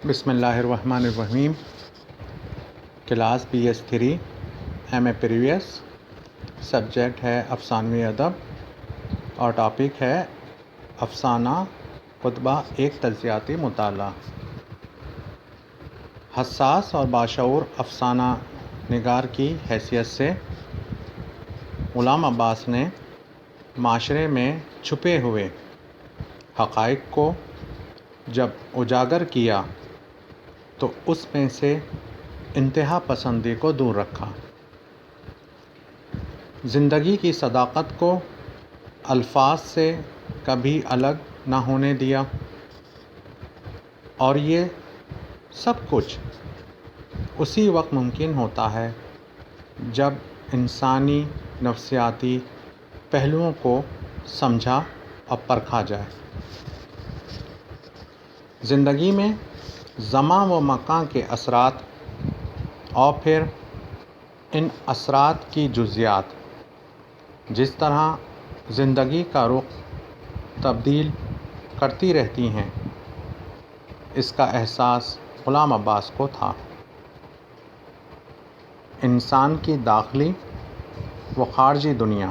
بسم اللہ الرحمن الرحیم۔ Class BS3 M A previous, subject ہے افسانوی ادب اور ٹاپک ہے افسانہ کتبہ ایک تجزیاتی مطالعہ۔ حساس اور باشعور افسانہ نگار کی حیثیت سے غلام عباس نے معاشرے میں چھپے ہوئے حقائق کو جب اجاگر کیا تو اس میں سے انتہا پسندی کو دور رکھا، زندگی کی صداقت کو الفاظ سے کبھی الگ نہ ہونے دیا، اور یہ سب کچھ اسی وقت ممکن ہوتا ہے جب انسانی نفسیاتی پہلوؤں کو سمجھا اور پرکھا جائے۔ زندگی میں زمان و مکان کے اثرات اور پھر ان اثرات کی جزیات جس طرح زندگی کا رخ تبدیل کرتی رہتی ہیں، اس کا احساس غلام عباس کو تھا۔ انسان کی داخلی و خارجی دنیا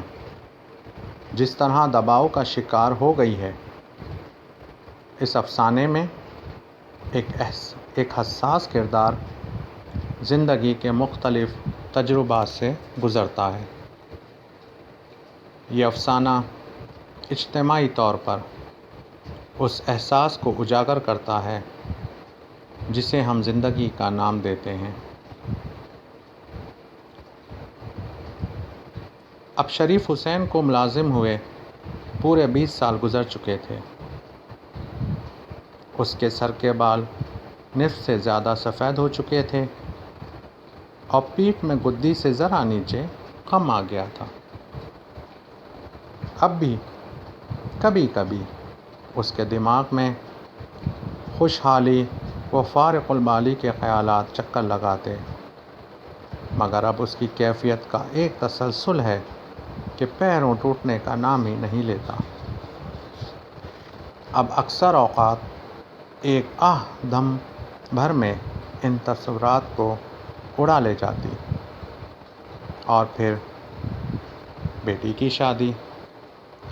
جس طرح دباؤ کا شکار ہو گئی ہے، اس افسانے میں ایک حساس کردار زندگی کے مختلف تجربات سے گزرتا ہے۔ یہ افسانہ اجتماعی طور پر اس احساس کو اجاگر کرتا ہے جسے ہم زندگی کا نام دیتے ہیں۔ اب شریف حسین کو ملازم ہوئے پورے 20 سال گزر چکے تھے۔ اس کے سر کے بال نصف سے زیادہ سفید ہو چکے تھے اور پیٹھ میں گدی سے ذرا نیچے خم آ گیا تھا۔ اب بھی کبھی کبھی اس کے دماغ میں خوشحالی و فارغ البالی کے خیالات چکر لگاتے، مگر اب اس کی کیفیت کا ایک تسلسل ہے کہ پیروں ٹوٹنے کا نام ہی نہیں لیتا۔ اب اکثر اوقات ایک آہ دم بھر میں ان تصورات کو اڑا لے جاتی، اور پھر بیٹی کی شادی،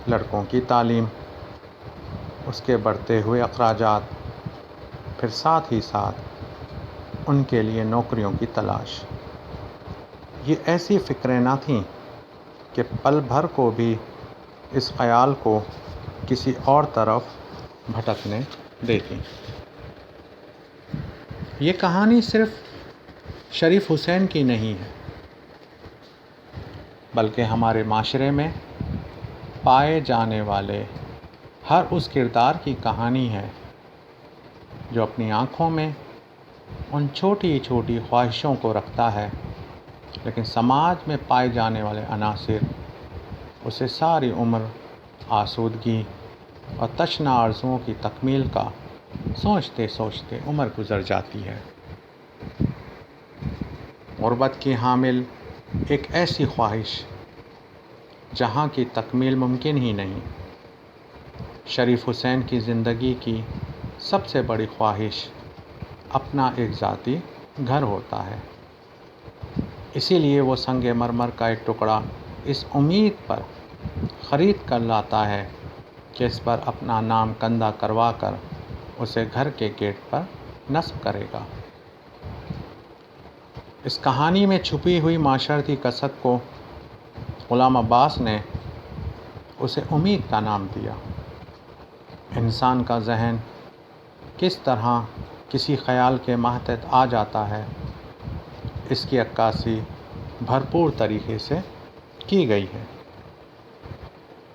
لڑکوں کی تعلیم، اس کے بڑھتے ہوئے اخراجات، پھر ساتھ ہی ساتھ ان کے لیے نوکریوں کی تلاش۔ یہ ایسی فکریں نہ تھیں کہ پل بھر کو بھی اس خیال کو کسی اور طرف بھٹکنے دیتی۔ یہ کہانی صرف شریف حسین کی نہیں ہے، بلکہ ہمارے معاشرے میں پائے جانے والے ہر اس کردار کی کہانی ہے جو اپنی آنکھوں میں ان چھوٹی چھوٹی خواہشوں کو رکھتا ہے، لیکن سماج میں پائے جانے والے عناصر اسے ساری عمر آسودگی اور تشنہ آرزوؤں کی تکمیل کا سوچتے سوچتے عمر گزر جاتی ہے۔ غربت کی حامل ایک ایسی خواہش جہاں کی تکمیل ممکن ہی نہیں۔ شریف حسین کی زندگی کی سب سے بڑی خواہش اپنا ایک ذاتی گھر ہوتا ہے، اسی لیے وہ سنگ مرمر کا ایک ٹکڑا اس امید پر خرید کر لاتا ہے کہ اس پر اپنا نام کندہ کروا کر اسے گھر کے گیٹ پر نصب کرے گا۔ اس کہانی میں چھپی ہوئی معاشرتی کسوٹ کو غلام عباس نے اسے امید کا نام دیا۔ انسان کا ذہن کس طرح کسی خیال کے ماتحت آ جاتا ہے، اس کی عکاسی بھرپور طریقے سے کی گئی ہے۔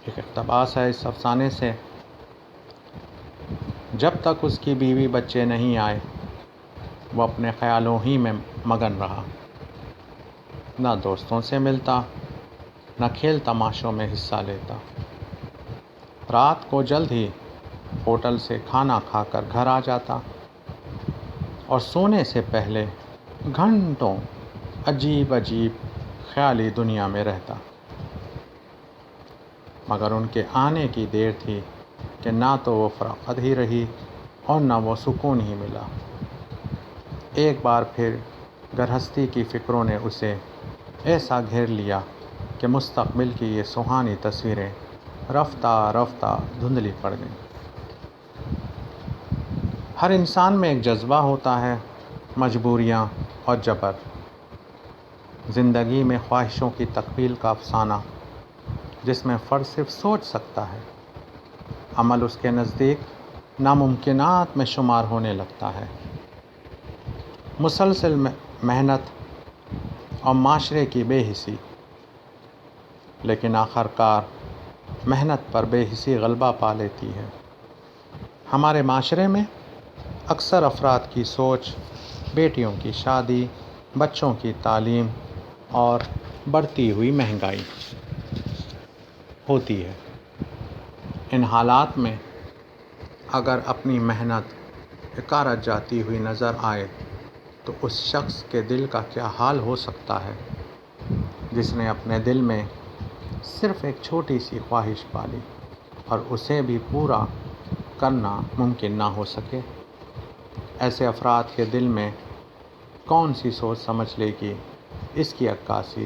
ایک اقتباس ہے اس افسانے سے: جب تک اس کی بیوی بچے نہیں آئے، وہ اپنے خیالوں ہی میں مگن رہا، نہ دوستوں سے ملتا، نہ کھیل تماشوں میں حصہ لیتا۔ رات کو جلد ہی ہوٹل سے کھانا کھا کر گھر آ جاتا اور سونے سے پہلے گھنٹوں عجیب عجیب خیالی دنیا میں رہتا، مگر ان کے آنے کی دیر تھی کہ نہ تو وہ فراغت ہی رہی اور نہ وہ سکون ہی ملا۔ ایک بار پھر گرہستی کی فکروں نے اسے ایسا گھیر لیا کہ مستقبل کی یہ سہانی تصویریں رفتہ رفتہ دھندلی پڑ گئیں۔ ہر انسان میں ایک جذبہ ہوتا ہے، مجبوریاں اور جبر، زندگی میں خواہشوں کی تکمیل کا افسانہ جس میں فرد صرف سوچ سکتا ہے، عمل اس کے نزدیک ناممکنات میں شمار ہونے لگتا ہے۔ مسلسل محنت اور معاشرے کی بے حسی، لیکن آخر کار محنت پر بے حسی غلبہ پا لیتی ہے۔ ہمارے معاشرے میں اکثر افراد کی سوچ بیٹیوں کی شادی، بچوں کی تعلیم اور بڑھتی ہوئی مہنگائی ہوتی ہے۔ ان حالات میں اگر اپنی محنت اکارت جاتی ہوئی نظر آئے تو اس شخص کے دل کا کیا حال ہو سکتا ہے جس نے اپنے دل میں صرف ایک چھوٹی سی خواہش پالی اور اسے بھی پورا کرنا ممکن نہ ہو سکے۔ ایسے افراد کے دل میں کون سی سوچ سمجھ لے گی، اس کی عکاسی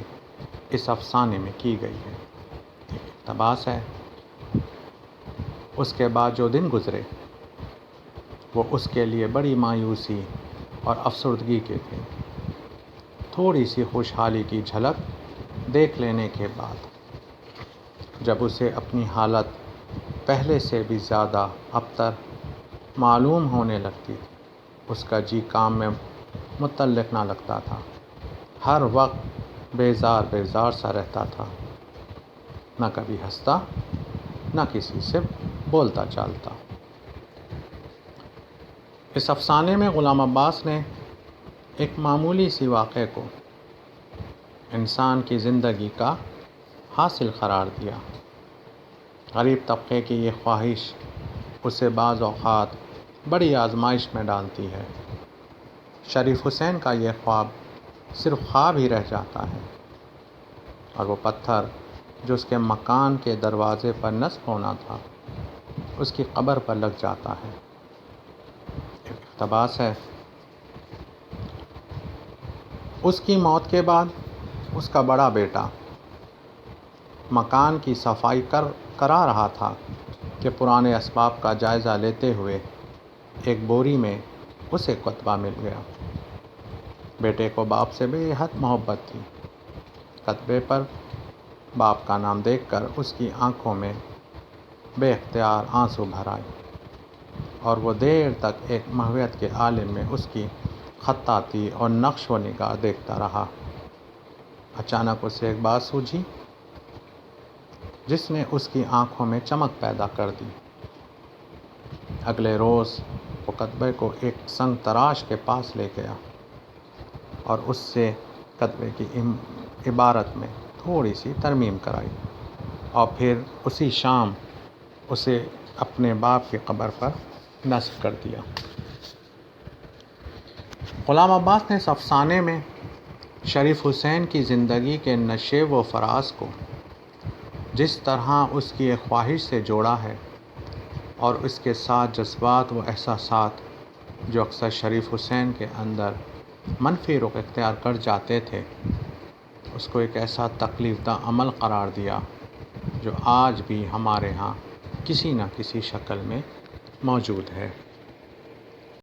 اس افسانے میں کی گئی ہے۔ ایک اقتباس ہے، اس کے بعد جو دن گزرے وہ اس کے لیے بڑی مایوسی اور افسردگی کے تھے۔ تھوڑی سی خوشحالی کی جھلک دیکھ لینے کے بعد جب اسے اپنی حالت پہلے سے بھی زیادہ ابتر معلوم ہونے لگتی تھی، اس کا جی کام میں متعلق نہ لگتا تھا، ہر وقت بیزار بیزار سا رہتا تھا، نہ کبھی ہنستا نہ کسی سے بولتا چالتا۔ اس افسانے میں غلام عباس نے ایک معمولی سی واقعے کو انسان کی زندگی کا حاصل قرار دیا۔ غریب طبقے کی یہ خواہش اسے بعض اوقات بڑی آزمائش میں ڈالتی ہے۔ شریف حسین کا یہ خواب صرف خواب ہی رہ جاتا ہے اور وہ پتھر جو اس کے مکان کے دروازے پر نصب ہونا تھا اس کی قبر پر لگ جاتا ہے۔ ایک اقتباس ہے، اس کی موت کے بعد اس کا بڑا بیٹا مکان کی صفائی کرا رہا تھا کہ پرانے اسباب کا جائزہ لیتے ہوئے ایک بوری میں اسے کتبہ مل گیا۔ بیٹے کو باپ سے بے حد محبت تھی۔ کتبے پر باپ کا نام دیکھ کر اس کی آنکھوں میں بے اختیار آنسو بھر آئے اور وہ دیر تک ایک ماہویت کے عالم میں اس کی خطاطی اور نقش و نگار دیکھتا رہا۔ اچانک اسے ایک بات سوجھی جس نے اس کی آنکھوں میں چمک پیدا کر دی۔ اگلے روز وہ کتبے کو ایک سنگ تراش کے پاس لے گیا اور اس سے کتبے کی عبارت میں تھوڑی سی ترمیم کرائی اور پھر اسی شام اسے اپنے باپ کی قبر پر نصب کر دیا۔ غلام عباس نے اس افسانے میں شریف حسین کی زندگی کے نشیب و فراز کو جس طرح اس کی ایک خواہش سے جوڑا ہے اور اس کے ساتھ جذبات و احساسات جو اکثر شریف حسین کے اندر منفی رخ اختیار کر جاتے تھے، اس کو ایک ایسا تکلیف دہ عمل قرار دیا جو آج بھی ہمارے ہاں کسی نہ کسی شکل میں موجود ہے۔